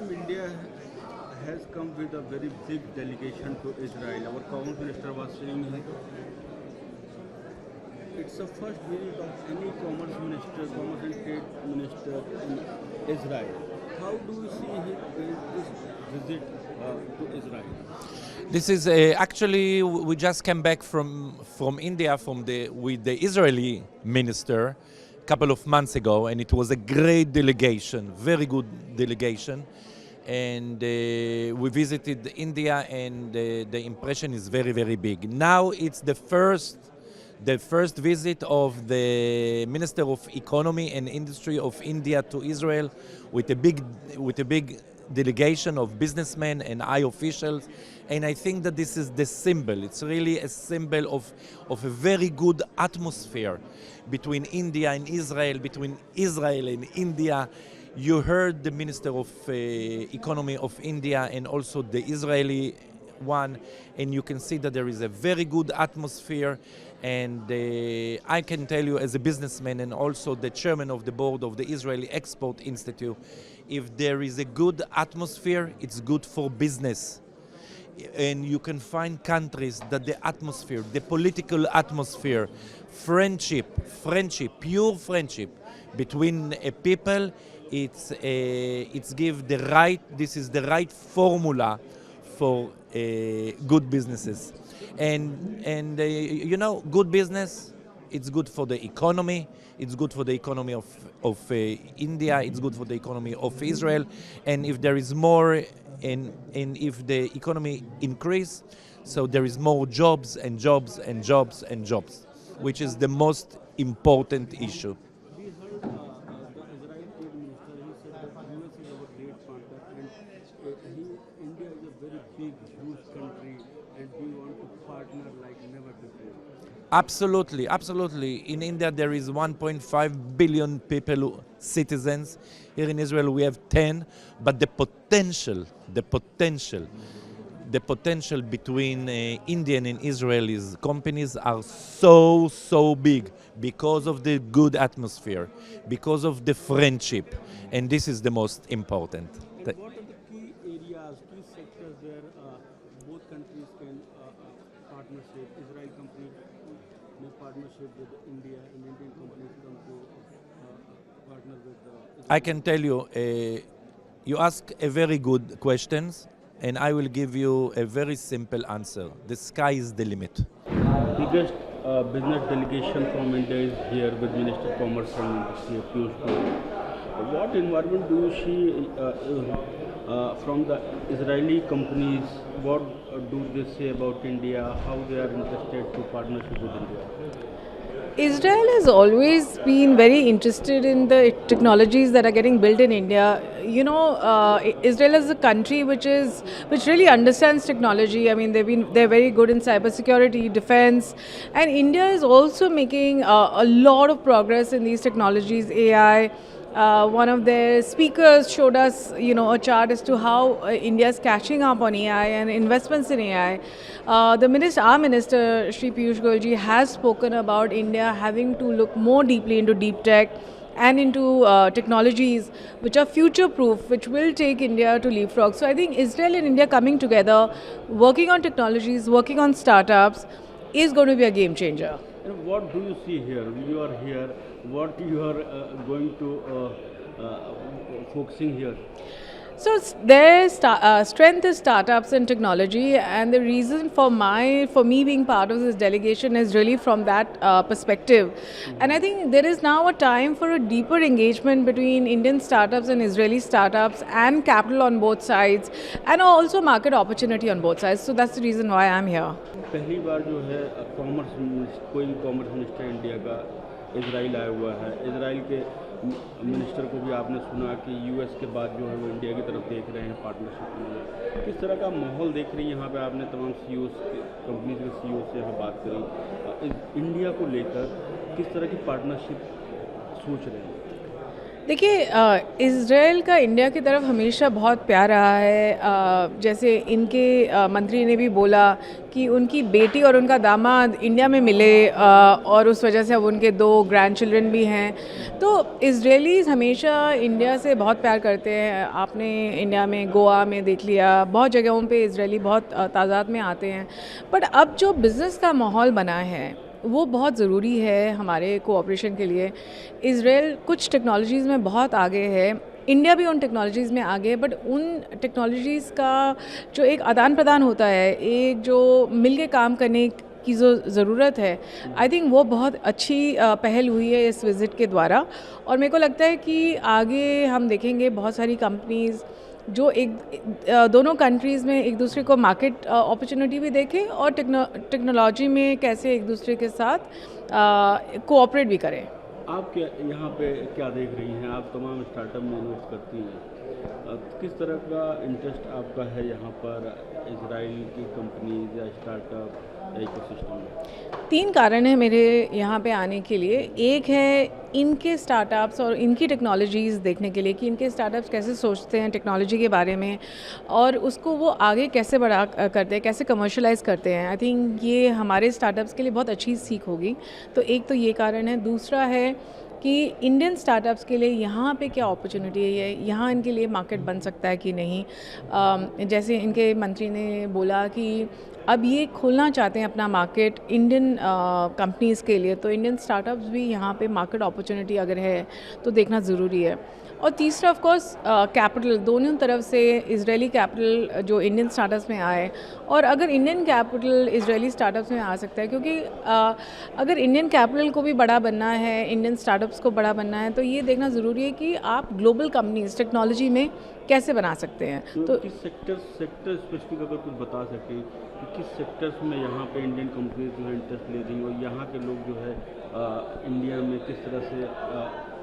time India has come with a very big delegation to Israel. Our Commerce Minister was saying it's the first visit of any commerce minister, commerce and trade minister in Israel. How do you see this visit to Israel? This is actually we just came back from India with the Israeli minister a couple of months ago, and it was a great delegation, very good delegation, and we visited India, and the impression is very big. Now it's the first visit of the Minister of Economy and Industry of India to Israel with a big delegation of businessmen and high officials. And I think that this is the symbol. It's really a symbol of a very good atmosphere between India and Israel, between Israel and India. You heard the Minister of Economy of India and also the Israeli one, and you can see that there is a very good atmosphere. And I can tell you as a businessman and also the chairman of the board of the Israeli Export Institute, if there is a good atmosphere, it's good for business. And you can find countries that the atmosphere, the political atmosphere, friendship, pure friendship between a people, it's give the right, this is the right formula for good businesses. And you know, good business, it's good for the economy, it's good for the economy of India, it's good for the economy of Israel, and if there is more, and if the economy increase, so there is more jobs and jobs and jobs and jobs, which is the most important issue. We heard the Israeli trade minister. He said that US is our great partner, and India is a very big, huge country, and we want to partner like never before. Absolutely. In India, there is 1.5 billion people, citizens. Here in Israel, we have 10. But the potential between Indian and Israeli companies are so big because of the good atmosphere, because of the friendship, and this is the most important. And what are the key areas, key sectors where both countries can partnership? Israel companies may partnership with India, and Indian companies come to partner with Israel. I can tell you, you ask a very good questions, and I will give you a very simple answer. The sky is the limit. Biggest business delegation from India is here with Minister of Commerce and Industry, Piyush Goyal. What environment do you see from the Israeli companies? What do they say about India? How they are interested to partnership with India? Israel has always been very interested in the technologies that are getting built in India. You know, Israel is a country which really understands technology. I mean, they're very good in cybersecurity, defense, and India is also making a lot of progress in these technologies, AI. One of their speakers showed us, you know, a chart as to how India is catching up on AI and investments in AI. Our minister, Shri Piyush Goyal ji, has spoken about India having to look more deeply into deep tech and into technologies which are future-proof, which will take India to leapfrog. So I think Israel and India coming together, working on technologies, working on startups, is going to be a game changer. And what do you see here? You are here. What you are going to focusing here? So their strength is startups and technology, and the reason for me being part of this delegation is really from that perspective. And I think there is now a time for a deeper engagement between Indian startups and Israeli startups, and capital on both sides, and also market opportunity on both sides. So that's the reason why I'm here. पहली बार जो है कोई भी commerce minister India का Israel आया हुआ है। Israel के मिनिस्टर को भी आपने सुना कि यूएस के बाद जो है वो इंडिया की तरफ देख रहे हैं पार्टनरशिप में। किस तरह का माहौल देख रही है यहाँ पे? आपने तमाम सीईओ कंपनीज के सीईओ से यहाँ बात करी, इंडिया को लेकर किस तरह की पार्टनरशिप सोच रहे हैं? देखिए, इज़राइल का इंडिया की तरफ हमेशा बहुत प्यार रहा है। जैसे इनके मंत्री ने भी बोला कि उनकी बेटी और उनका दामाद इंडिया में मिले, और उस वजह से अब उनके 2 ग्रैंड चिल्ड्रन भी हैं। तो इज़राइलीज़ हमेशा इंडिया से बहुत प्यार करते हैं। आपने इंडिया में गोवा में देख लिया, बहुत जगहों पे इज़राइली बहुत तादाद में आते हैं। बट अब जो बिज़नेस का माहौल बना है वो बहुत ज़रूरी है हमारे कोऑपरेशन के लिए। इज़राइल कुछ टेक्नोलॉजीज़ में बहुत आगे है, इंडिया भी उन टेक्नोलॉजीज़ में आगे है, बट उन टेक्नोलॉजीज़ का जो एक आदान प्रदान होता है, एक जो मिल के काम करने की जो ज़रूरत है, आई थिंक वो बहुत अच्छी पहल हुई है इस विज़िट के द्वारा। और मेरे को लगता है कि आगे हम देखेंगे बहुत सारी कंपनीज़ जो दोनों कंट्रीज़ में एक दूसरे को मार्केट अपॉर्चुनिटी भी देखें और टेक्नोलॉजी में कैसे एक दूसरे के साथ कोऑपरेट भी करें। आप क्या यहाँ पे क्या देख रही हैं? आप तमाम स्टार्टअप में इन्वेस्ट करती हैं, किस तरह का इंटरेस्ट आपका है यहाँ पर इजराइल की कंपनीज या स्टार्टअप या इकोसिस्टम में? 3 कारण हैं मेरे यहाँ पे आने के लिए। एक है इनके स्टार्टअप्स और इनकी टेक्नोलॉजीज़ देखने के लिए कि इनके स्टार्टअप्स कैसे सोचते हैं टेक्नोलॉजी के बारे में, और उसको वो आगे कैसे बड़ा करते हैं, कैसे कमर्शलाइज़ करते हैं। आई थिंक ये हमारे स्टार्टअप्स के लिए बहुत अच्छी सीख होगी। तो एक तो ये कारण है। दूसरा है कि इंडियन स्टार्टअप्स के लिए यहाँ पे क्या अपॉर्चुनिटी है, यहाँ इनके लिए मार्केट बन सकता है कि नहीं। जैसे इनके मंत्री ने बोला कि अब ये खोलना चाहते हैं अपना मार्केट इंडियन कंपनीज़ के लिए, तो इंडियन स्टार्टअप्स भी यहाँ पे मार्केट अपॉर्चुनिटी अगर है तो देखना ज़रूरी है। और तीसरा ऑफ कोर्स कैपिटल, दोनों तरफ से इजरायली कैपिटल जो इंडियन स्टार्टअप्स में आए, और अगर इंडियन कैपिटल इजरायली स्टार्टअप्स में आ सकता है, क्योंकि अगर इंडियन कैपिटल को भी बड़ा बनना है, इंडियन स्टार्टअप्स को बड़ा बनना है, तो ये देखना ज़रूरी है कि आप ग्लोबल कंपनीज टेक्नोलॉजी में कैसे बना सकते हैं। तो किस सेक्टर स्पेसिफिक अगर कुछ बता सकें कि किस सेक्टर्स में यहाँ पे इंडियन कंपनीज जो है इंटरेस्ट ले रही और यहाँ के लोग जो है इंडिया में किस तरह से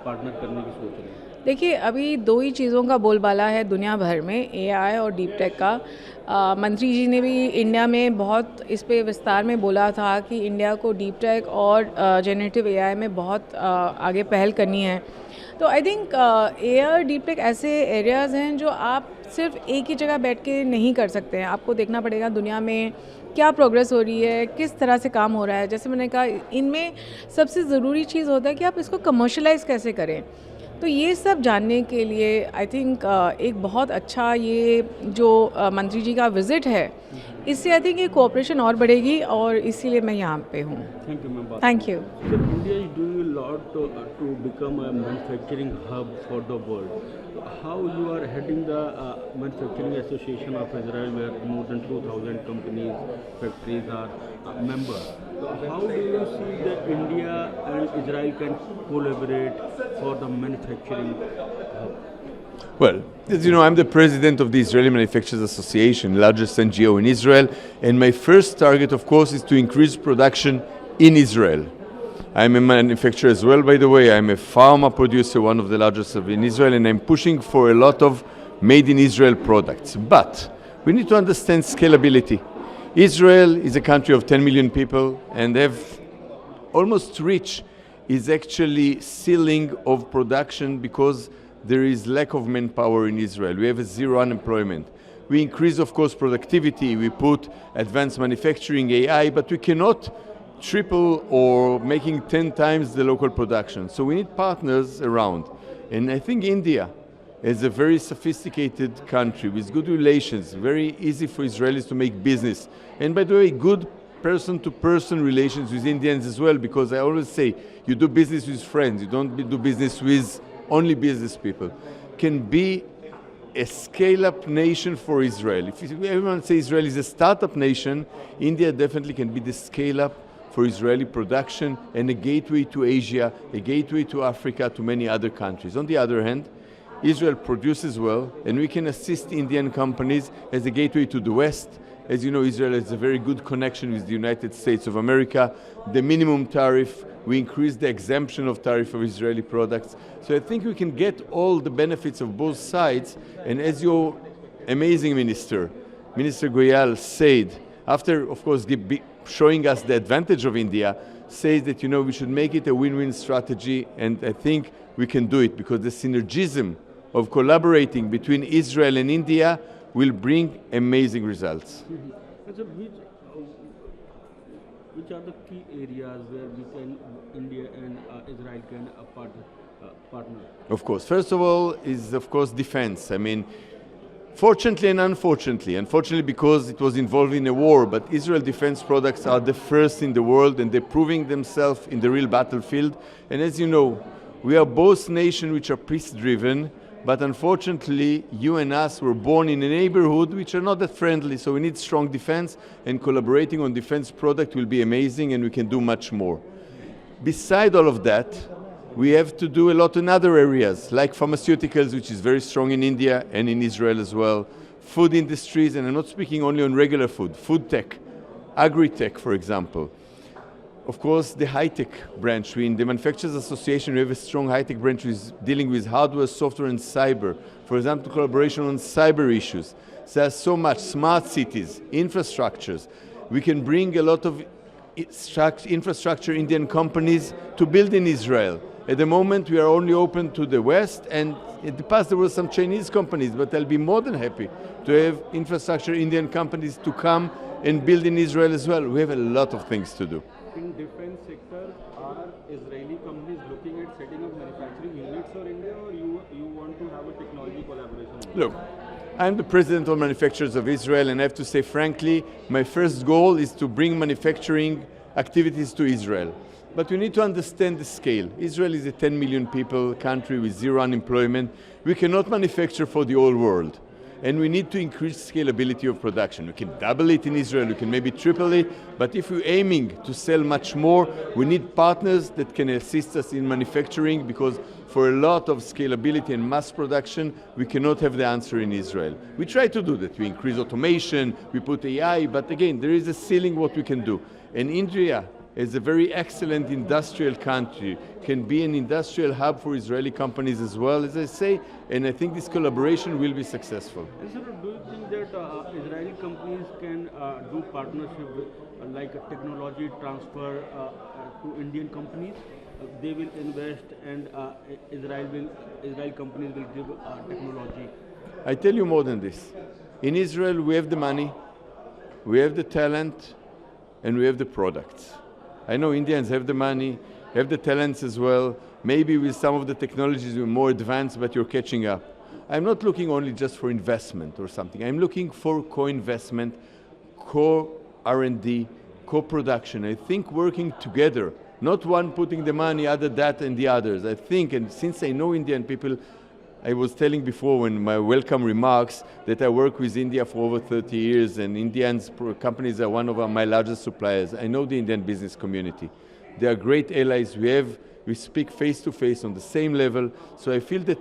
पार्टनर करने की सोच रहे हैं? देखिए, अभी 2 ही चीज़ों का बोलबाला है दुनिया भर में, एआई और डीप टेक का। मंत्री जी ने भी इंडिया में बहुत इस पे विस्तार में बोला था कि इंडिया को डीप टेक और जेनरेटिव एआई में बहुत आगे पहल करनी है। तो आई थिंक एआई और डीप टेक ऐसे एरियाज़ हैं जो आप सिर्फ एक ही जगह बैठ के नहीं कर सकते हैं। आपको देखना पड़ेगा दुनिया में क्या प्रोग्रेस हो रही है, किस तरह से काम हो रहा है। जैसे मैंने कहा, इनमें सबसे ज़रूरी चीज़ होता है कि आप इसको कमर्शलाइज़ कैसे करें। तो ये सब जानने के लिए आई थिंक एक बहुत अच्छा ये जो मंत्री जी का विज़िट है, इससे आई थिंक ये कोऑपरेशन और बढ़ेगी, और इसीलिए मैं यहाँ पे हूँ। Thank you ma'am. Thank you. India is doing a lot to become a manufacturing hub for the world. How you are heading the Manufacturing Association of Israel, where more than 2,000 companies, factories are members. So how do you see that India and Israel can collaborate for the manufacturing hub? Well, as you know, I'm the president of the Israeli Manufacturers Association, largest NGO in Israel, and my first target, of course, is to increase production in Israel. I'm a manufacturer as well, by the way. I'm a pharma producer, one of the largest in Israel, and I'm pushing for a lot of made in Israel products. But we need to understand scalability. Israel is a country of 10 million people, and they have almost reached is actually ceiling of production because there is lack of manpower in Israel. We have a zero unemployment. We increase, of course, productivity. We put advanced manufacturing, AI, but we cannot triple or making 10 times the local production. So we need partners around. And I think India is a very sophisticated country with good relations, very easy for Israelis to make business. And by the way, good person-to-person relations with Indians as well, because I always say, you do business with friends, you don't do business with only business people. Can be a scale-up nation for Israel. If everyone says Israel is a startup nation, India definitely can be the scale-up for Israeli production and a gateway to Asia, a gateway to Africa, to many other countries. On the other hand, Israel produces well, and we can assist Indian companies as a gateway to the West. As you know, Israel has a very good connection with the United States of America. The minimum tariff, we increased the exemption of tariff of Israeli products. So I think we can get all the benefits of both sides. And as your amazing Minister Goyal said, after, of course, showing us the advantage of India, says that, we should make it a win-win strategy, and I think we can do it because the synergism of collaborating between Israel and India will bring amazing results. And so which are the key areas where India and Israel can partner? Of course. First of all is, of course, defense. I mean, fortunately and unfortunately because it was involved in a war, but Israel defense products are the first in the world and they're proving themselves in the real battlefield. And as you know, we are both nations which are peace-driven, but unfortunately, you and us were born in a neighborhood which are not that friendly, so we need strong defense, and collaborating on defense product will be amazing, and we can do much more. Beside all of that, we have to do a lot in other areas, like pharmaceuticals, which is very strong in India and in Israel as well, food industries, and I'm not speaking only on regular food tech, agri-tech, for example. Of course, the high-tech branch. In the Manufacturers Association, we have a strong high-tech branch which is dealing with hardware, software, and cyber. For example, collaboration on cyber issues. So there's so much, smart cities, infrastructures. We can bring a lot of infrastructure Indian companies to build in Israel. At the moment, we are only open to the West, and in the past there were some Chinese companies, but I'll be more than happy to have infrastructure Indian companies to come and build in Israel as well. We have a lot of things to do. In defense sector, are Israeli companies looking at setting up manufacturing units for India, or you want to have a technology collaboration? Look, I'm the president of manufacturers of Israel, and I have to say frankly, my first goal is to bring manufacturing activities to Israel. But we need to understand the scale. Israel is a 10 million people country with zero unemployment. We cannot manufacture for the whole world. And we need to increase scalability of production. We can double it in Israel, we can maybe triple it, but if we're aiming to sell much more, we need partners that can assist us in manufacturing, because for a lot of scalability and mass production, we cannot have the answer in Israel. We try to do that. We increase automation, we put AI, but again, there is a ceiling what we can do. And India is a very excellent industrial country, can be an industrial hub for Israeli companies as well, as I say, and I think this collaboration will be successful. And sir, do you think that Israeli companies can do partnership with, like a technology transfer to Indian companies? They will invest, and Israel companies will give technology. I tell you more than this. In Israel, we have the money, we have the talent, and we have the products. I know Indians have the money, have the talents as well. Maybe with some of the technologies we're more advanced, but you're catching up. I'm not looking only just for investment or something. I'm looking for co-investment, co-R&D, co-production. I think working together, not one putting the money, other that and the others. I think, and since I know Indian people, I was telling before in my welcome remarks that I work with India for over 30 years, and Indian companies are one of my largest suppliers. I know the Indian business community. They are great allies. We speak face to face on the same level. So I feel that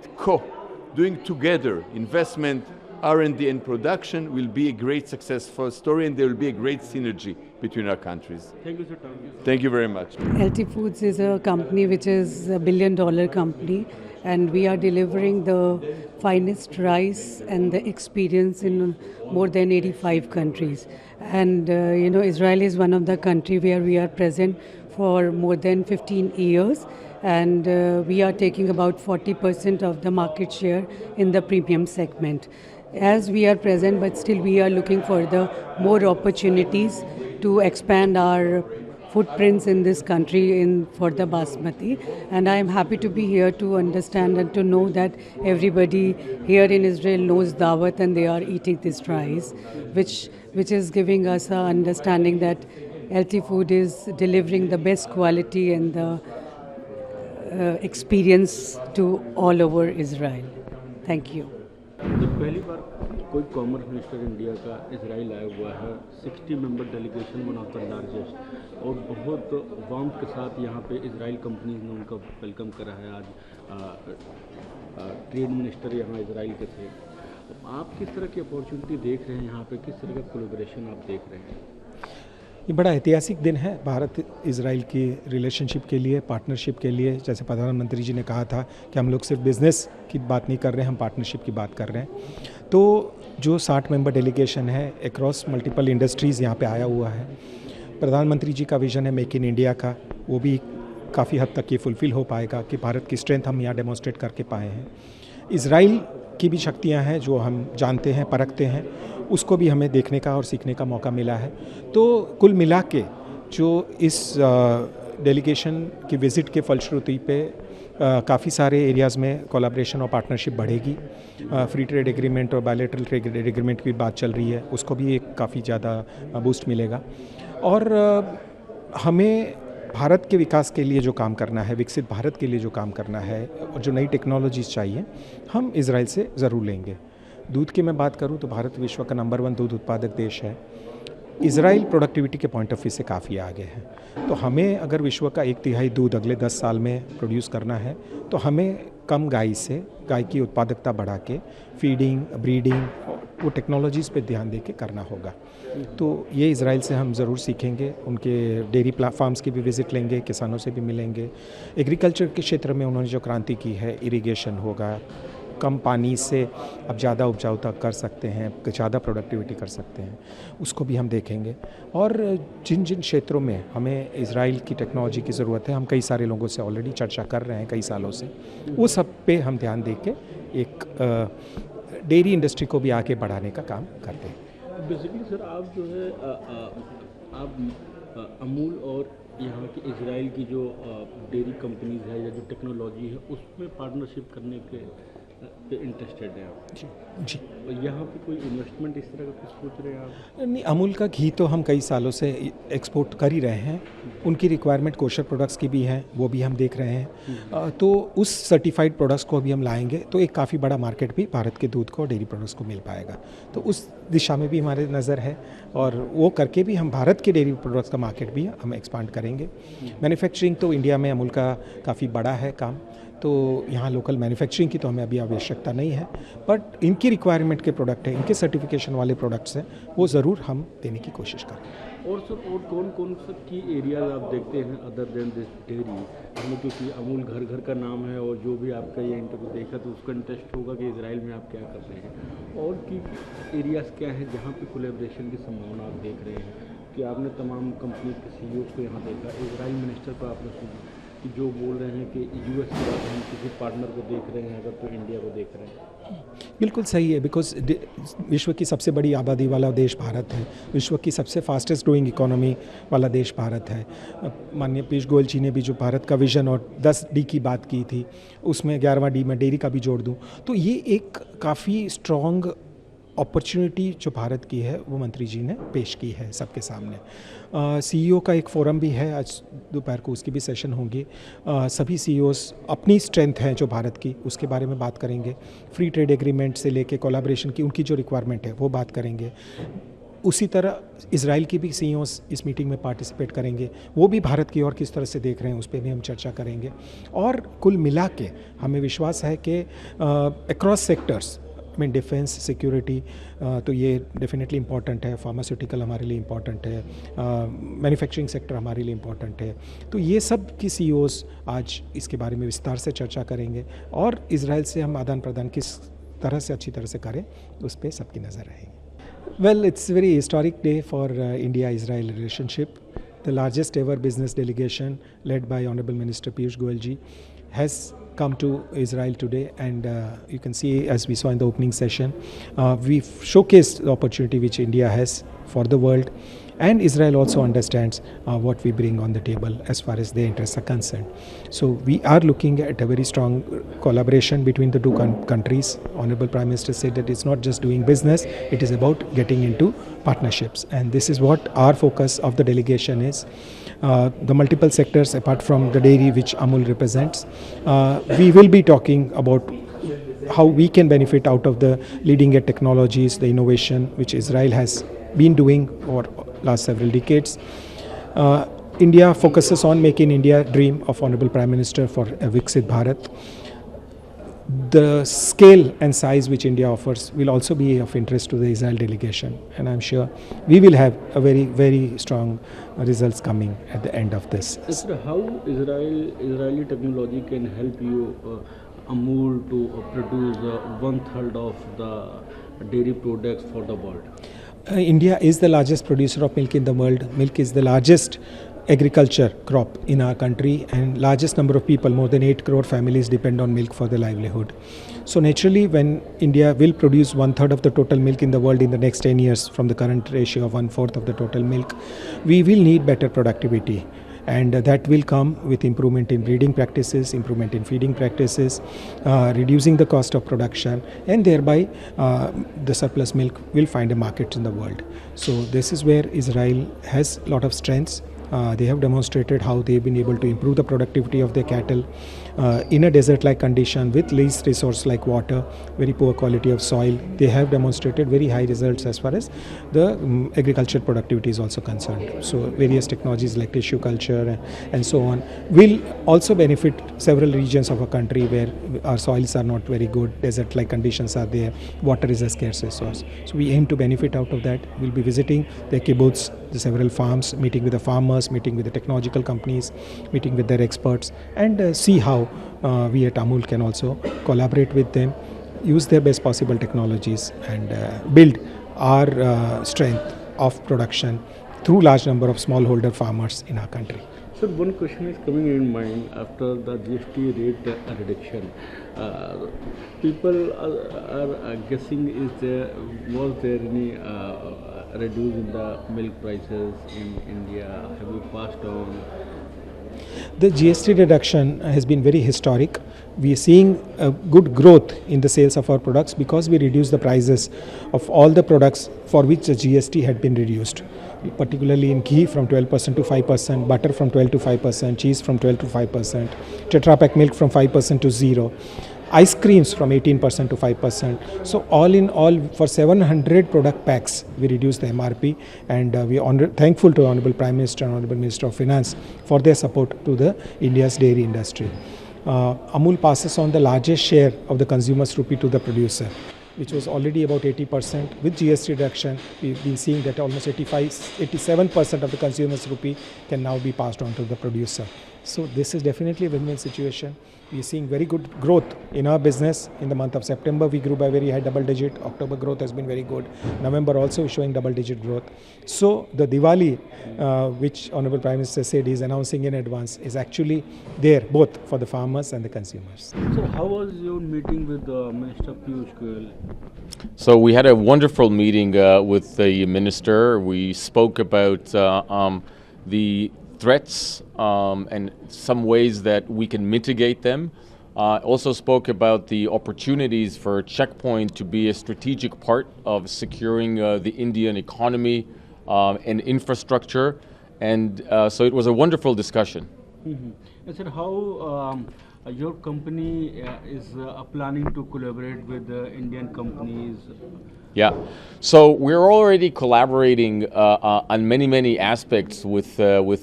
doing together investment, R&D and production will be a great successful story, and there will be a great synergy between our countries. Thank you, sir. Thank you very much. LT Foods is a company which is a $1 billion company, and we are delivering the finest rice and the experience in more than 85 countries. And Israel is one of the countries where we are present for more than 15 years, and we are taking about 40% of the market share in the premium segment. As we are present, but still we are looking for the more opportunities to expand our footprints in this country for the basmati, and I am happy to be here to understand and to know that everybody here in Israel knows dawat and they are eating this rice, which is giving us an understanding that LT Food is delivering the best quality and the experience to all over Israel. Thank you. पहली बार कोई commerce minister India का Israel आया हुआ है, 60 member delegation, one of the largest, और बहुत warm के साथ यहाँ पे इजराइल कंपनीज ने उनका वेलकम करा है। आज ट्रेड मिनिस्टर यहाँ इजराइल के थे। आप किस तरह की अपॉर्चुनिटी देख रहे हैं यहाँ पे, किस तरह का कोलैबोरेशन आप देख रहे हैं? ये बड़ा ऐतिहासिक दिन है भारत इजराइल की रिलेशनशिप के लिए, पार्टनरशिप के लिए। जैसे प्रधानमंत्री जी ने कहा था कि हम लोग सिर्फ बिज़नेस की बात नहीं कर रहे हैं, हम पार्टनरशिप की बात कर रहे हैं। तो जो 60 मेंबर डेलीगेशन है अक्रॉस मल्टीपल इंडस्ट्रीज़ यहाँ पे आया हुआ है। प्रधानमंत्री जी का विज़न है मेक इन इंडिया का, वो भी काफ़ी हद तक ये फुलफ़िल हो पाएगा कि भारत की स्ट्रेंथ हम यहाँ डेमोन्स्ट्रेट करके पाए हैं। इज़राइल की भी शक्तियाँ हैं जो हम जानते हैं, परखते हैं, उसको भी हमें देखने का और सीखने का मौका मिला है। तो कुल मिला के जो इस डेलीगेशन की विज़िट के फलश्रुति पे काफ़ी सारे एरियाज़ में कोलैबोरेशन और पार्टनरशिप बढ़ेगी। फ्री ट्रेड एग्रीमेंट और बायलैटरल ट्रेड एग्रीमेंट की बात चल रही है, उसको भी एक काफ़ी ज़्यादा बूस्ट मिलेगा। और हमें भारत के विकास के लिए जो काम करना है, विकसित भारत के लिए जो काम करना है और जो नई टेक्नोलॉजीज़ चाहिए, हम इज़राइल से ज़रूर लेंगे। दूध की मैं बात करूं तो भारत विश्व का नंबर 1 दूध उत्पादक देश है। इज़राइल प्रोडक्टिविटी के पॉइंट ऑफ व्यू से काफ़ी आगे है। तो हमें अगर विश्व का 1/3 दूध अगले 10 साल में प्रोड्यूस करना है तो हमें कम गाय से गाय की उत्पादकता बढ़ा के फीडिंग, ब्रीडिंग, वो टेक्नोलॉजीज़ पे ध्यान दे के करना होगा। तो ये इज़राइल से हम ज़रूर सीखेंगे। उनके डेयरी फार्म्स की भी विज़िट लेंगे, किसानों से भी मिलेंगे। एग्रीकल्चर के क्षेत्र में उन्होंने जो क्रांति की है, इरिगेशन होगा, कम पानी से अब ज़्यादा उपजाऊता कर सकते हैं, ज़्यादा प्रोडक्टिविटी कर सकते हैं, उसको भी हम देखेंगे। और जिन जिन क्षेत्रों में हमें इज़राइल की टेक्नोलॉजी की ज़रूरत है, हम कई सारे लोगों से ऑलरेडी चर्चा कर रहे हैं कई सालों से, वो सब पे हम ध्यान दे के एक डेयरी इंडस्ट्री को भी आगे बढ़ाने का काम करते हैं। बेसिकली सर, आप जो है आप अमूल और यहाँ की इजराइल की जो डेयरी कंपनीज है या जो टेक्नोलॉजी है उसमें पार्टनरशिप करने के पे इंटरेस्टेड है आप? जी जी। यहाँ पे कोई इन्वेस्टमेंट इस तरह का कुछ सोच रहे हैं आप? नहीं, अमूल का घी तो हम कई सालों से एक्सपोर्ट कर ही रहे हैं। उनकी रिक्वायरमेंट कोशर प्रोडक्ट्स की भी है, वो भी हम देख रहे हैं। तो उस सर्टिफाइड प्रोडक्ट्स को भी हम लाएंगे तो एक काफ़ी बड़ा मार्केट भी भारत के दूध को, डेयरी प्रोडक्ट्स को मिल पाएगा। तो उस दिशा में भी हमारे नज़र है और वो करके भी हम भारत के डेयरी प्रोडक्ट्स का मार्केट भी हम एक्सपांड करेंगे। मैन्युफैक्चरिंग तो इंडिया में अमूल का काफ़ी बड़ा है काम, तो यहाँ लोकल मैन्युफैक्चरिंग की तो हमें अभी आवश्यकता नहीं है, बट इनकी रिक्वायरमेंट के प्रोडक्ट हैं, इनके सर्टिफिकेशन वाले प्रोडक्ट्स हैं, वो ज़रूर हम देने की कोशिश करेंगे। और सर, और कौन कौन सा की एरियाज आप देखते हैं अदर देन दिस डेयरी? हमें क्योंकि अमूल घर घर का नाम है और जो भी आपका ये इंटरव्यू देखा तो उसका इंटरेस्ट होगा कि इजराइल में आप क्या कर रहे हैं और की एरियाज़ क्या हैं जहाँ पे कोलैबोरेशन की संभावना आप देख रहे हैं? कि आपने तमाम कंपनी के सीईओज़ को यहाँ देखा, इजराइल मिनिस्टर को आपने सुना कि जो बोल रहे हैं कि यूएस के बाद हम किसी पार्टनर को देख रहे हैं अगर तो इंडिया को देख रहे हैं। बिल्कुल सही है, बिकॉज विश्व की सबसे बड़ी आबादी वाला देश भारत है, विश्व की सबसे फास्टेस्ट ग्रोइंग इकोनॉमी वाला देश भारत है। माननीय पीयूष गोयल जी ने भी जो भारत का विजन और 10D की बात की थी, उसमें 11वां D में डेयरी का भी जोड़ दूं, तो ये एक काफ़ी स्ट्रॉन्ग अपॉर्चुनिटी जो भारत की है वो मंत्री जी ने पेश की है सबके सामने। सीईओ का एक फोरम भी है, आज दोपहर को उसकी भी सेशन होंगी। सभी सीईओस अपनी स्ट्रेंथ हैं जो भारत की, उसके बारे में बात करेंगे। फ्री ट्रेड एग्रीमेंट से लेके कोलैबोरेशन की उनकी जो रिक्वायरमेंट है वो बात करेंगे। उसी तरह इजराइल की भी सीईओस इस मीटिंग में पार्टिसिपेट करेंगे, वो भी भारत की और किस तरह से देख रहे हैं उस पर भी हम चर्चा करेंगे। और कुल मिला के हमें विश्वास है कि अक्रॉस सेक्टर्स में डिफेंस, सिक्योरिटी, तो ये डेफिनेटली इम्पॉर्टेंट है, फार्मास्यूटिकल हमारे लिए इम्पॉर्टेंट है, मैन्युफैक्चरिंग सेक्टर हमारे लिए इम्पॉर्टेंट है। तो ये सब की सीईओस आज इसके बारे में विस्तार से चर्चा करेंगे और इजराइल से हम आदान प्रदान किस तरह से अच्छी तरह से करें उस पर सबकी नज़र रहेगी। Well, it's a very historic day for India-Israel relationship. The largest ever business delegation led by Honorable Minister Piyush Goyal ji has come to Israel today, and you can see, as we saw in the opening session, we've showcased the opportunity which India has for the world, and Israel also understands what we bring on the table as far as their interests are concerned. So we are looking at a very strong collaboration between the two countries. Honorable Prime Minister said that it's not just doing business, it is about getting into partnerships, and this is what our focus of the delegation is. The multiple sectors apart from the dairy which Amul represents, we will be talking about how we can benefit out of the leading edge technologies, the innovation which Israel has been doing for last several decades. India focuses on making India dream of Honorable Prime Minister for a Viksit Bharat. The scale and size which India offers will also be of interest to the Israel delegation, and I'm sure we will have a very, very strong results coming at the end of this. Sir, how Israeli technology can help you, Amul, to produce 1/3 of the dairy products for the world? India is the largest producer of milk in the world. Milk is the largest agriculture crop in our country, and largest number of people, more than 8 crore families, depend on milk for their livelihood. So naturally, when India will produce 1/3 of the total milk in the world in the next 10 years from the current ratio of 1/4 of the total milk, we will need better productivity. And that will come with improvement in breeding practices, improvement in feeding practices, reducing the cost of production, and thereby the surplus milk will find a market in the world. So this is where Israel has a lot of strengths. They have demonstrated how they've been able to improve the productivity of their cattle in a desert-like condition with least resource like water, very poor quality of soil. They have demonstrated very high results as far as the agricultural productivity is also concerned. So various technologies like tissue culture and so on will also benefit several regions of our country where our soils are not very good, desert-like conditions are there, water is a scarce resource. So we aim to benefit out of that. We'll be visiting the kibbutz, the several farms, meeting with the farmers, meeting with the technological companies, meeting with their experts, and see how we at Amul can also collaborate with them, use their best possible technologies, and build our strength of production through large number of smallholder farmers in our country. Sir, one question is coming in mind after the GST rate reduction. People are guessing, was there any reduce in the milk prices in India? Have you passed on? The GST reduction has been very historic. We are seeing a good growth in the sales of our products because we reduced the prices of all the products for which the GST had been reduced, particularly in ghee from 12% to 5%, butter from 12 to 5%, cheese from 12 to 5%, Tetra Pak milk from 5% to 0%. Ice creams from 18% to 5%. So all in all, for 700 product packs, we reduced the MRP, and we are thankful to Honorable Prime Minister and Honorable Minister of Finance for their support to the India's dairy industry. Amul passes on the largest share of the consumer's rupee to the producer, which was already about 80%. With GST reduction, we've been seeing that almost 87% of the consumer's rupee can now be passed on to the producer. So this is definitely a win-win situation. We are seeing very good growth in our business. In the month of September, we grew by very high double digit. October growth has been very good. November also is showing double digit growth. So the Diwali, which Honorable Prime Minister said he is announcing in advance, is actually there both for the farmers and the consumers. So how was your meeting with Minister Piyush Goyal? So we had a wonderful meeting with the minister. We spoke about the threats and some ways that we can mitigate them. Also spoke about the opportunities for Checkpoint to be a strategic part of securing the Indian economy and infrastructure. And so it was a wonderful discussion. Mm-hmm. I said, how your company is planning to collaborate with Indian companies? Yeah, so we're already collaborating on many aspects with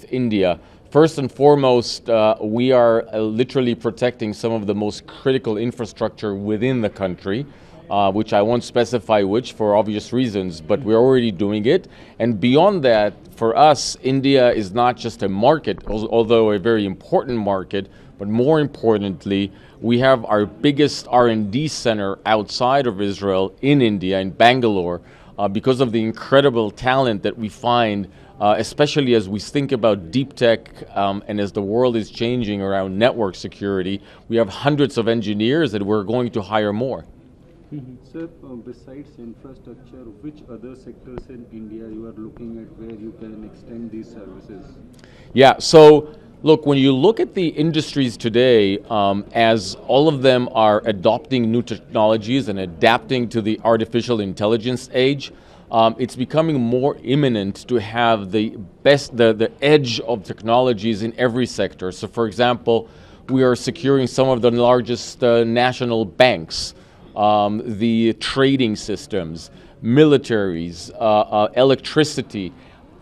India. First and foremost, we are literally protecting some of the most critical infrastructure within the country, which I won't specify which for obvious reasons, but we're already doing it. And beyond that, for us, India is not just a market, although a very important market, but more importantly, we have our biggest R&D center outside of Israel in India, in Bangalore, because of the incredible talent that we find, especially as we think about deep tech and as the world is changing around network security. We have hundreds of engineers that we're going to hire more. Mm-hmm. Sir, besides infrastructure, which other sectors in India you are looking at where you can extend these services? Yeah, so look, when you look at the industries today, as all of them are adopting new technologies and adapting to the artificial intelligence age, it's becoming more imminent to have the edge of technologies in every sector. So for example, we are securing some of the largest national banks, the trading systems, militaries, electricity.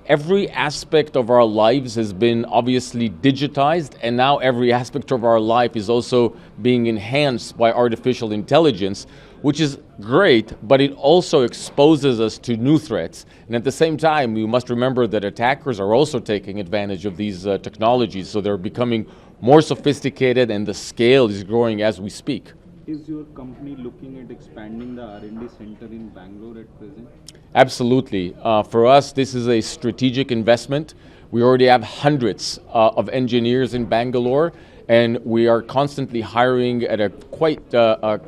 Every aspect of our lives has been obviously digitized, and now every aspect of our life is also being enhanced by artificial intelligence, which is great, but it also exposes us to new threats. And at the same time, you must remember that attackers are also taking advantage of these technologies, so they're becoming more sophisticated and the scale is growing as we speak. Is your company looking at expanding the R&D center in Bangalore at present? Absolutely. For us, this is a strategic investment. We already have hundreds of engineers in Bangalore, and we are constantly hiring at a quite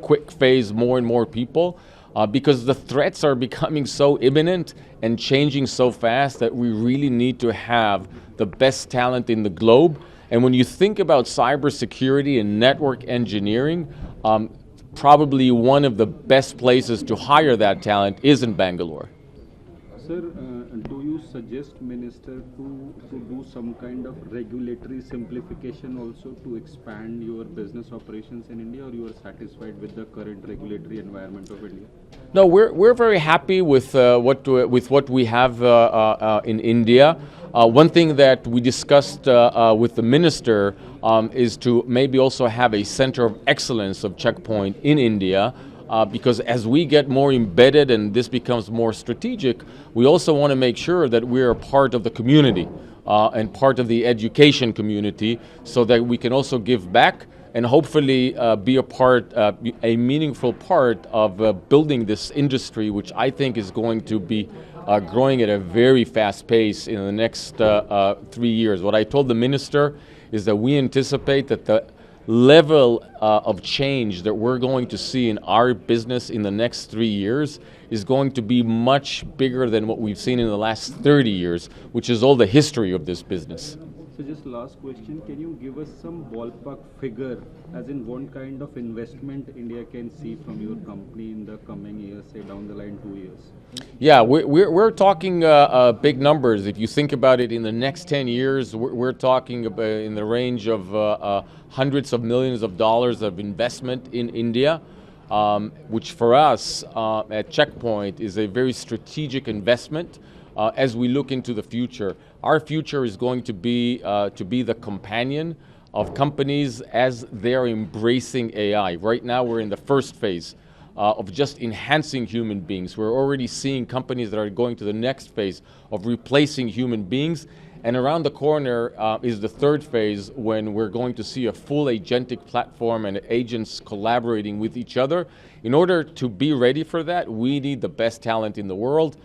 quick phase more and more people because the threats are becoming so imminent and changing so fast that we really need to have the best talent in the globe. And when you think about cybersecurity and network engineering, probably one of the best places to hire that talent is in Bangalore. Sir, do you suggest Minister to do some kind of regulatory simplification also to expand your business operations in India, or you are satisfied with the current regulatory environment of India? No, we're very happy with what we have in India. One thing that we discussed with the minister is to maybe also have a center of excellence of Checkpoint in India. Because as we get more embedded and this becomes more strategic, we also want to make sure that we're a part of the community and part of the education community so that we can also give back and hopefully be a meaningful part of building this industry, which I think is going to be growing at a very fast pace in the next 3 years. What I told the minister is that we anticipate that the level of change that we're going to see in our business in the next 3 years is going to be much bigger than what we've seen in the last 30 years, which is all the history of this business. So just last question, can you give us some ballpark figure, as in what kind of investment India can see from your company in the coming years, say down the line 2 years? Yeah, we're talking big numbers. If you think about it, in the next 10 years, we're talking about in the range of hundreds of millions of dollars of investment in India, which for us at Checkpoint is a very strategic investment as we look into the future. Our future is going to be the companion of companies as they're embracing AI. Right now, we're in the first phase of just enhancing human beings. We're already seeing companies that are going to the next phase of replacing human beings. And around the corner is the third phase, when we're going to see a full agentic platform and agents collaborating with each other. In order to be ready for that, we need the best talent in the world.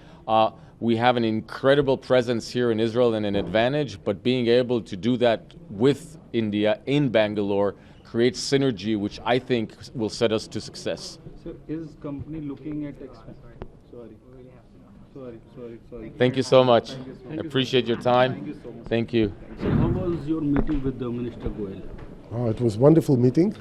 We have an incredible presence here in Israel and an advantage, but being able to do that with India in Bangalore creates synergy, which I think will set us to success. So is company looking at Sorry. Thank you so much. Thank you so I much. appreciate your time. Thank you so much. Thank you. So how was your meeting with the Minister Goel? Oh, it was a wonderful meeting.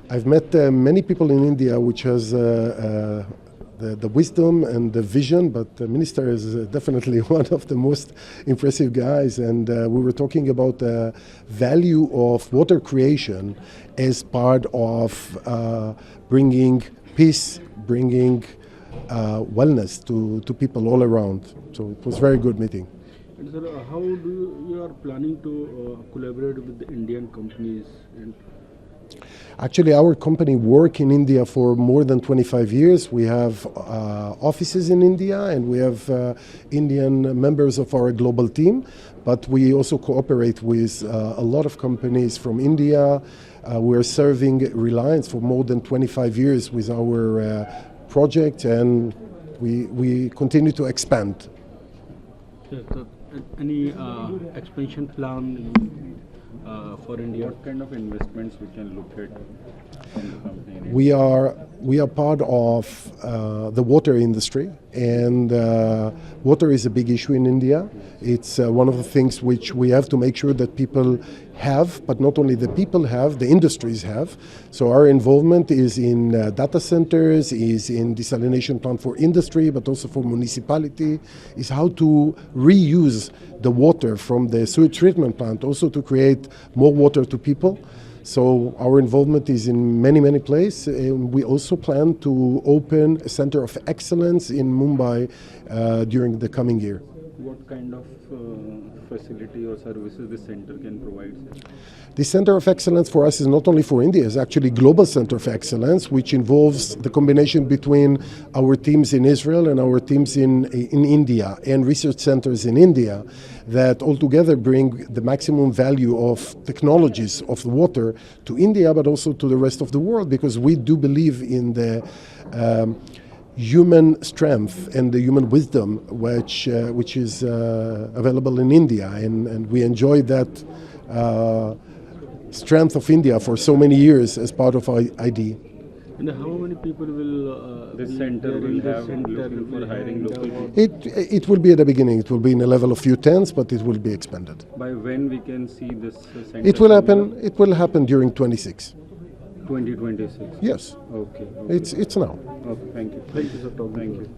I've met many people in India which has the wisdom and the vision, but the minister is definitely one of the most impressive guys. And we were talking about the value of water creation as part of bringing peace, bringing wellness to people all around. So it was a very good meeting. And sir, how do you are planning to collaborate with the Indian companies? And actually, our company work in India for more than 25 years. We have offices in India, and we have Indian members of our global team. But we also cooperate with a lot of companies from India. We're serving Reliance for more than 25 years with our project, and we continue to expand. so, any expansion plan for India? What kind of investments we can look at from the company? We are part of the water industry, and water is a big issue in India. It's one of the things which we have to make sure that people have, but not only the people have, the industries have. So our involvement is in data centers, is in desalination plant for industry, but also for municipality, is how to reuse the water from the sewage treatment plant, also to create more water to people. So our involvement is in many, many places. We also plan to open a center of excellence in Mumbai during the coming year. What kind of facility or services this center can provide, sir? The Center of Excellence for us is not only for India, it's actually Global Center of Excellence, which involves the combination between our teams in Israel and our teams in India and research centers in India that altogether bring the maximum value of technologies of the water to India, but also to the rest of the world, because we do believe in the human strength and the human wisdom which is available in India, and we enjoy that strength of India for so many years as part of our ID. And how many people will this center will have looking for hiring local people? It will be at the beginning. It will be in a level of few tens, but it will be expanded. By when we can see this center? It will happen. It will happen during 26. 2026. Yes. Okay. It's now. Okay. Thank you. Thank you, sir. Thank you.